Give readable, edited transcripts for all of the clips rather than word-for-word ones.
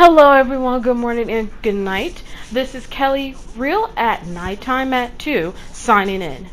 Hello everyone, good morning and good night. This is Kelly, real at nighttime at 2, signing in.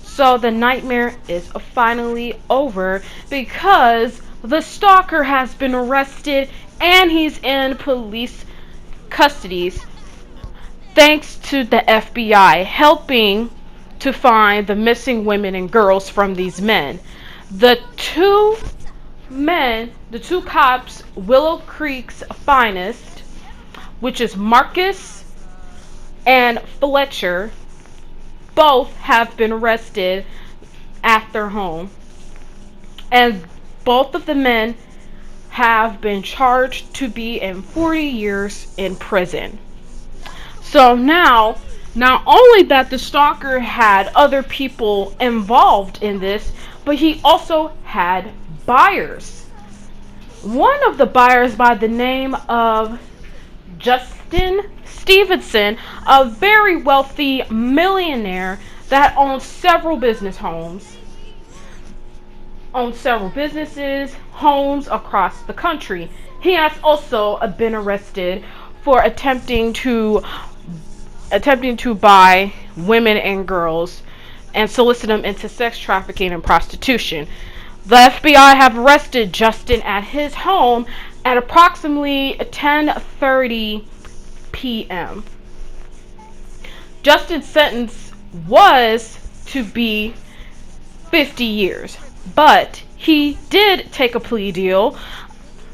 So the nightmare is finally over because the stalker has been arrested and he's in police custody thanks to the FBI helping to find the missing women and girls from these men. The two the two cops, Willow Creek's finest, which is Marcus and Fletcher, both have been arrested at their home. And both of the men have been charged to be in 40 years in prison. So now, not only that the stalker had other people involved in this, but he also had buyers. One of the buyers by the name of Justin Stevenson, a very wealthy millionaire that owns several businesses, homes across the country. He has also been arrested for attempting to buy women and girls and solicit them into sex trafficking and prostitution. The FBI have arrested Justin at his home at approximately 10:30 p.m. Justin's sentence was to be 50 years, but he did take a plea deal.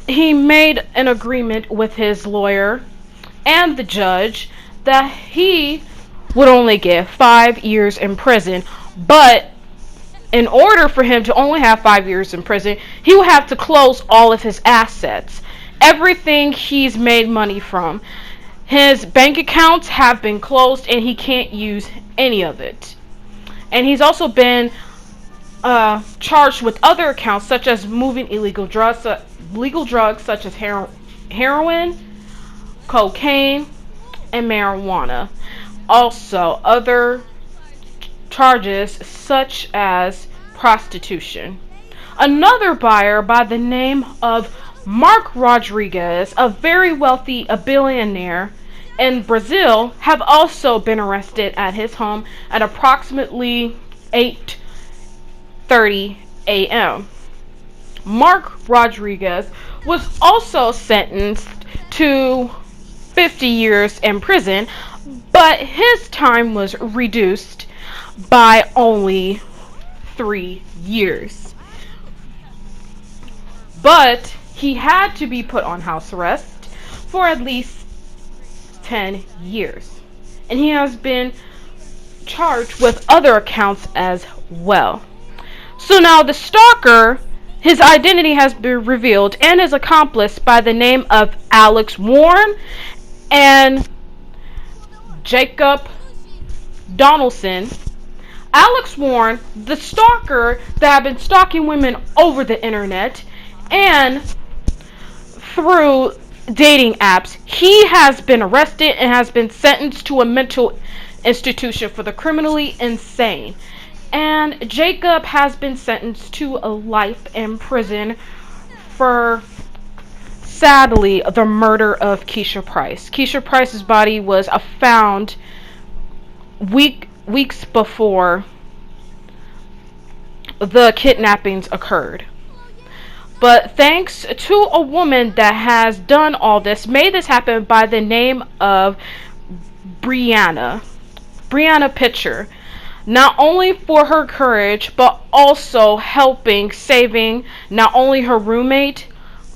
He made an agreement with his lawyer and the judge that he would only get 5 years in prison, but in order for him to only have 5 years in prison, he would have to close all of his assets. Everything he's made money from. His bank accounts have been closed and he can't use any of it. And he's also been charged with other accounts such as moving illegal drugs such as heroin, cocaine, and marijuana. Also, other charges such as prostitution. Another buyer by the name of Mark Rodriguez, a very wealthy billionaire in Brazil, have also been arrested at his home at approximately 8:30 a.m. Mark Rodriguez was also sentenced to 50 years in prison, but his time was reduced by only 3 years. But he had to be put on house arrest for at least 10 years. And he has been charged with other accounts as well. So now the stalker, his identity has been revealed, and his accomplice by the name of Alex Warren and Jacob Donaldson. Alex Warren, the stalker that had been stalking women over the internet and through dating apps, he has been arrested and has been sentenced to a mental institution for the criminally insane. And Jacob has been sentenced to a life in prison for, sadly, the murder of Keisha Price. Keisha Price's body was found weeks before the kidnappings occurred. But thanks to a woman that has done all this, made this happen by the name of Brianna Pitcher. Not only for her courage, but also saving not only her roommate,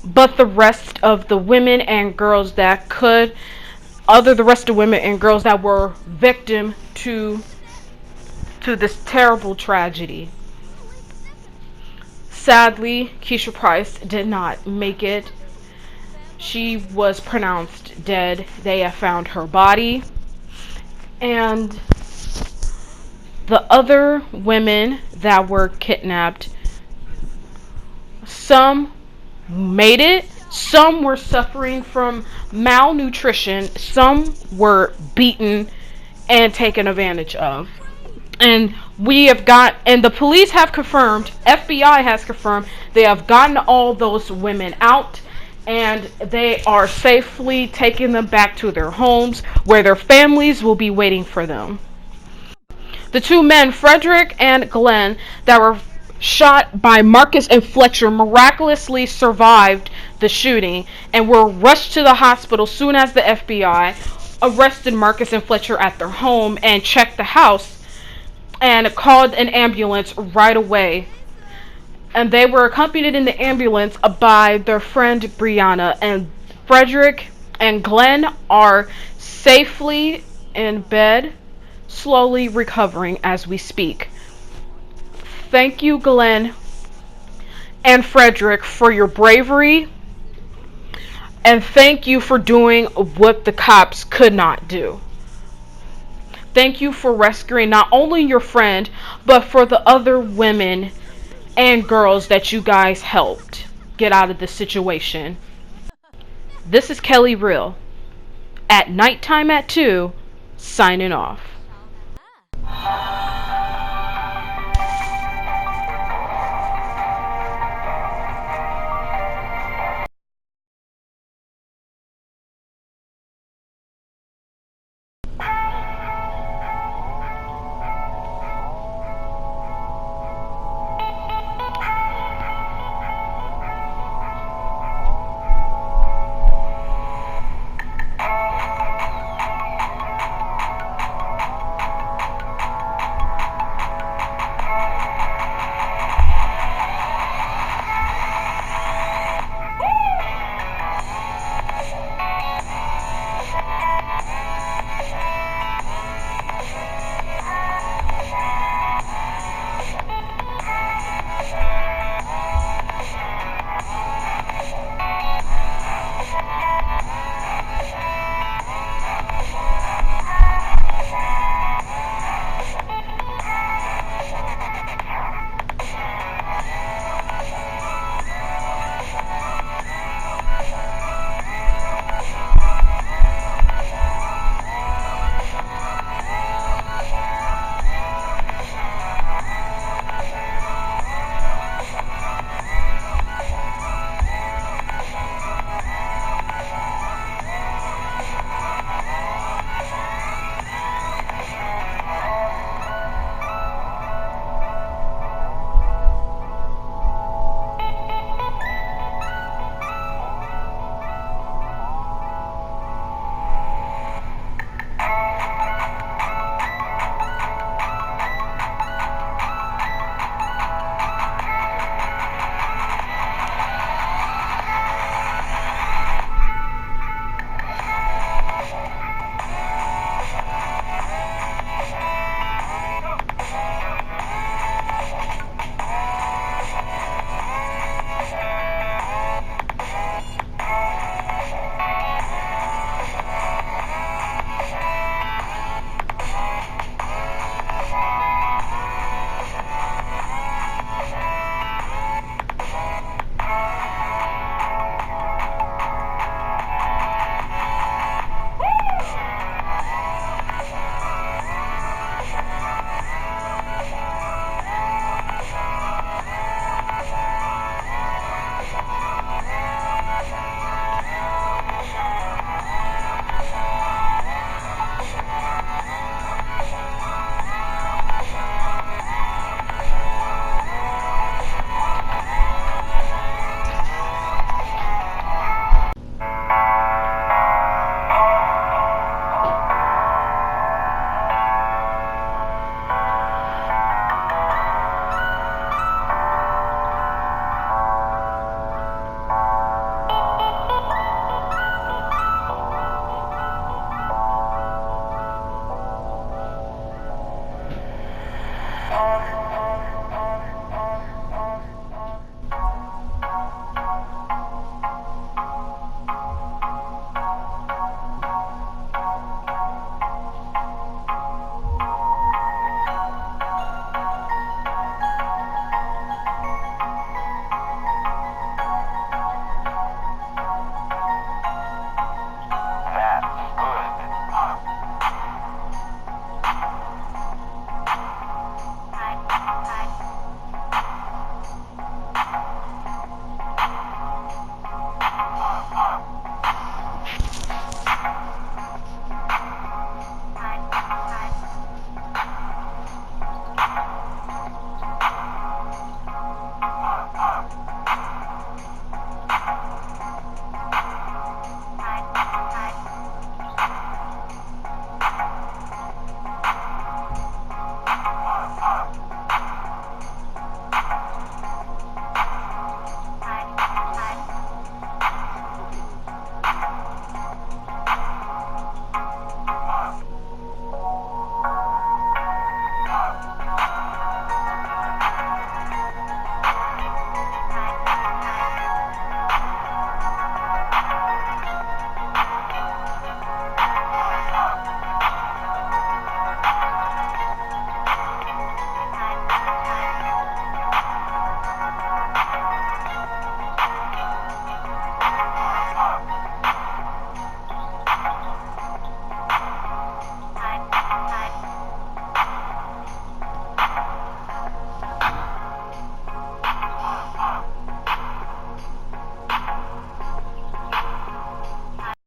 but the rest of the women and girls that were victim to this terrible tragedy. Sadly, Keisha Price did not make it. She was pronounced dead. They have found her body. And the other women that were kidnapped, some made it, some were suffering from malnutrition, some were beaten and taken advantage of. And the police have confirmed, FBI has confirmed, they have gotten all those women out and they are safely taking them back to their homes where their families will be waiting for them. The two men, Frederick and Glenn, that were shot by Marcus and Fletcher miraculously survived the shooting and were rushed to the hospital soon as the FBI arrested Marcus and Fletcher at their home and checked the house and called an ambulance right away. And they were accompanied in the ambulance by their friend Brianna, and Frederick and Glenn are safely in bed, slowly recovering as we speak. Thank you, Glenn and Frederick, for your bravery, and thank you for doing what the cops could not do. Thank you for rescuing not only your friend, but for the other women and girls that you guys helped get out of this situation. This is Kelly Real at Nighttime at 2, signing off.